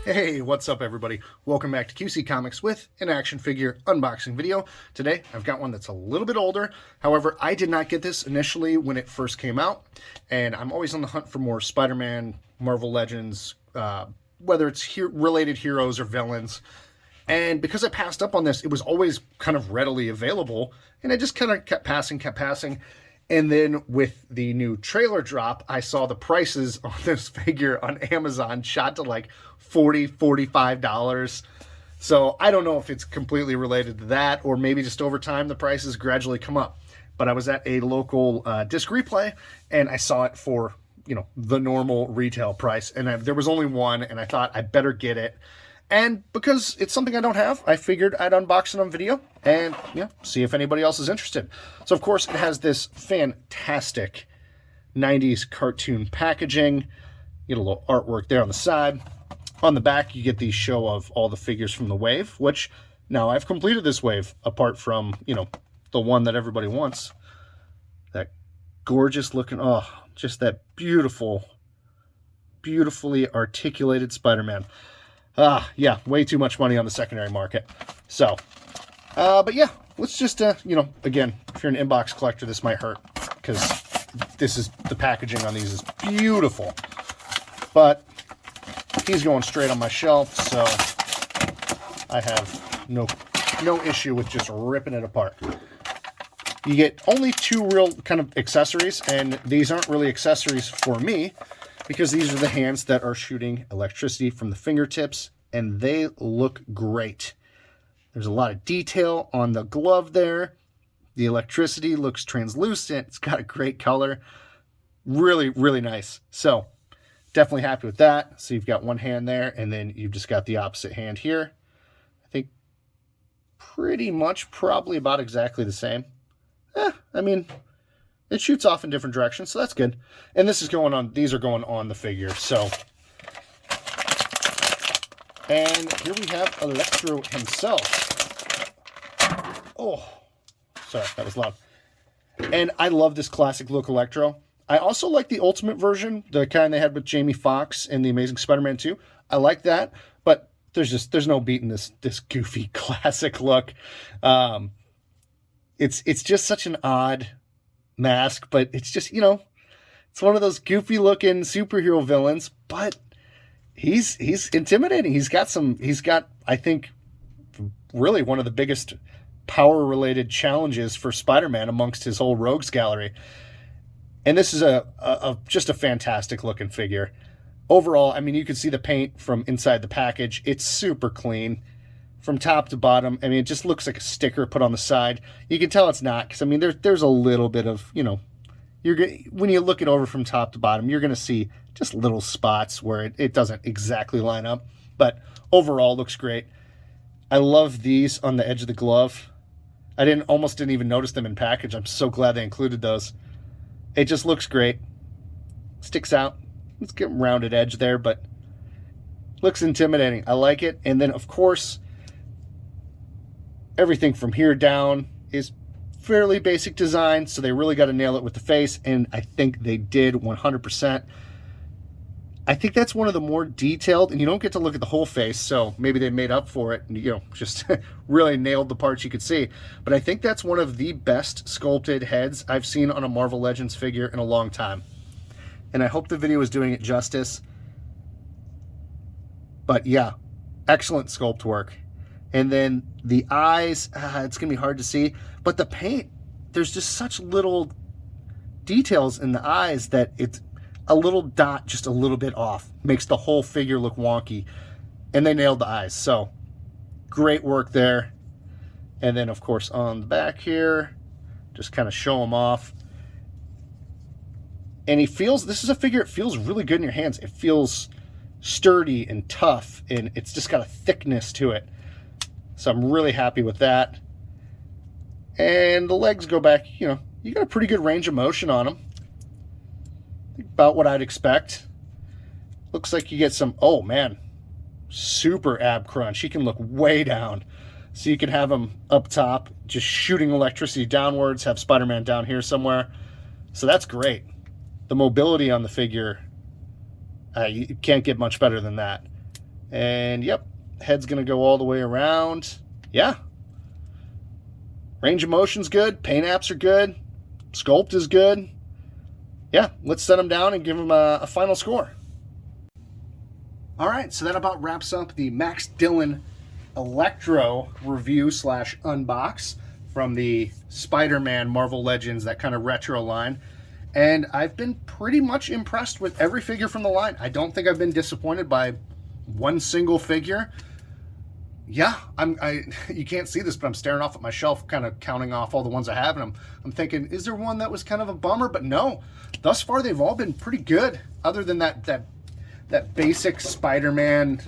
Hey, what's up everybody? Welcome back to QC Comics with an action figure unboxing video. Today, I've got one that's a little bit older. However, I did not get this initially when it first came out, and I'm always on the hunt for more Spider-Man, Marvel Legends, whether it's related heroes or villains. And because I passed up on this, it was always kind of readily available, and I just kind of kept passing. And then with the new trailer drop, I saw the prices on this figure on Amazon shot to like $40, $45. So I don't know if it's completely related to that, or maybe just over time the prices gradually come up. But I was at a local disc replay, and I saw it for, the normal retail price. And there was only one, and I thought I better get it. And because it's something I don't have, I figured I'd unbox it on video and see if anybody else is interested. So, of course, it has this fantastic 90s cartoon packaging. You get a little artwork there on the side. On the back, you get the show of all the figures from the wave, which now I've completed this wave, apart from, the one that everybody wants. That gorgeous looking, just that beautifully articulated Spider-Man. Yeah, way too much money on the secondary market. So, but yeah, let's just, again, if you're an inbox collector, this might hurt because the packaging on these is beautiful. But he's going straight on my shelf, so I have no issue with just ripping it apart. You get only two real kind of accessories, and these aren't really accessories for me, because these are the hands that are shooting electricity from the fingertips, and they look great. There's a lot of detail on the glove there. The electricity looks translucent. It's got a great color. Really, really nice. So, definitely happy with that. So, you've got one hand there, and then you've just got the opposite hand here. I think pretty much probably about exactly the same. It shoots off in different directions, so that's good. And these are going on the figure, so. And here we have Electro himself. Oh, sorry, that was loud. And I love this classic look Electro. I also like the Ultimate version, the kind they had with Jamie Foxx in The Amazing Spider-Man 2. I like that, but there's no beating this goofy classic look. It's just such an odd mask, but it's just, it's one of those goofy looking superhero villains, but he's intimidating. He's got, I think, really one of the biggest power related challenges for Spider-Man amongst his whole rogues gallery. And this is just a fantastic looking figure. Overall, you can see the paint from inside the package. It's super clean from top to bottom. It just looks like a sticker put on the side. You can tell it's not, because there's a little bit of, when you look it over from top to bottom, you're going to see just little spots where it doesn't exactly line up. But overall, looks great. I love these on the edge of the glove. I almost didn't even notice them in package. I'm so glad they included those. It just looks great. Sticks out. Let's get a rounded edge there, but looks intimidating. I like it. And then, of course, everything from here down is fairly basic design, so they really got to nail it with the face, and I think they did 100%. I think that's one of the more detailed, and you don't get to look at the whole face, so maybe they made up for it and, just really nailed the parts you could see. But I think that's one of the best sculpted heads I've seen on a Marvel Legends figure in a long time. And I hope the video is doing it justice. But yeah, excellent sculpt work. And then the eyes, it's going to be hard to see. But the paint, there's just such little details in the eyes that it's a little dot just a little bit off. Makes the whole figure look wonky. And they nailed the eyes. So, great work there. And then, of course, on the back here, just kind of show them off. And this is a figure, it feels really good in your hands. It feels sturdy and tough, and it's just got a thickness to it. So I'm really happy with that. And the legs go back, you got a pretty good range of motion on them. About what I'd expect. Looks like you get some, oh man, super ab crunch. He can look way down. So you can have him up top, just shooting electricity downwards, have Spider-Man down here somewhere. So that's great. The mobility on the figure, you can't get much better than that. And yep, head's going to go all the way around. Yeah. Range of motion's good. Paint apps are good. Sculpt is good. Yeah, let's set him down and give him a final score. All right, so that about wraps up the Max Dillon Electro review slash unbox from the Spider-Man Marvel Legends, that kind of retro line. And I've been pretty much impressed with every figure from the line. I don't think I've been disappointed by one single figure. Yeah, you can't see this, but I'm staring off at my shelf, kind of counting off all the ones I have, and I'm thinking, is there one that was kind of a bummer? But no, thus far they've all been pretty good, other than that basic Spider-Man,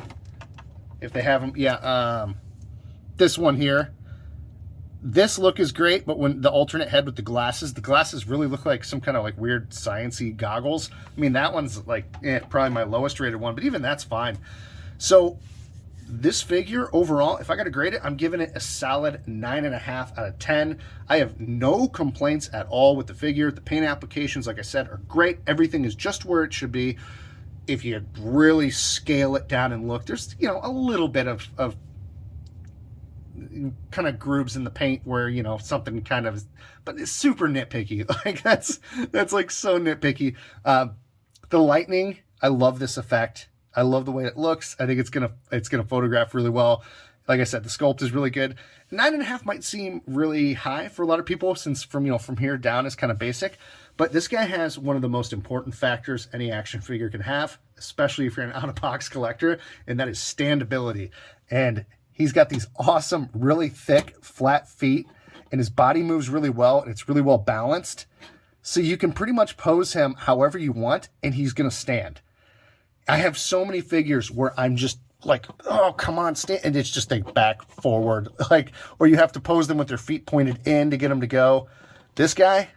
if they have them. Yeah, this one here. This look is great, but when the alternate head with the glasses really look like some kind of like weird science-y goggles. I mean, that one's like probably my lowest rated one, but even that's fine. So this figure overall, if I got to grade it, I'm giving it a solid 9.5 out of 10. I have no complaints at all with the figure. The paint applications, like I said, are great. Everything is just where it should be. If you really scale it down and look, there's, you know, a little bit of kind of grooves in the paint where, you know, something kind of, but it's super nitpicky. Like that's like so nitpicky. The lightning, I love this effect. I love the way it looks. I think it's gonna photograph really well. Like I said, the sculpt is really good. 9.5 might seem really high for a lot of people, since from here down is kind of basic. But this guy has one of the most important factors any action figure can have, especially if you're an out-of-box collector, and that is standability. And he's got these awesome, really thick, flat feet, and his body moves really well, and it's really well balanced. So you can pretty much pose him however you want, and he's gonna stand. I have so many figures where I'm just like, oh, come on, stand. And it's just like back, forward, like, or you have to pose them with their feet pointed in to get them to go. This guy,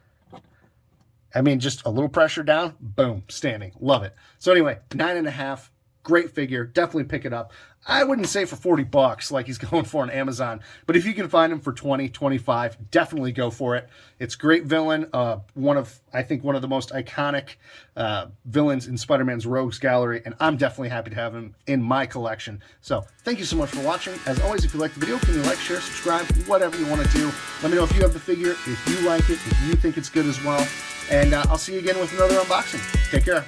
I mean, just a little pressure down, boom, standing. Love it. So anyway, 9.5, great figure. Definitely pick it up. I wouldn't say for 40 bucks like he's going for on Amazon, but if you can find him for 20, 25, definitely go for it. It's a great villain. I think one of the most iconic villains in Spider-Man's Rogues Gallery, and I'm definitely happy to have him in my collection. So thank you so much for watching. As always, if you like the video, can you like, share, subscribe, whatever you want to do. Let me know if you have the figure, if you like it, if you think it's good as well. And I'll see you again with another unboxing. Take care.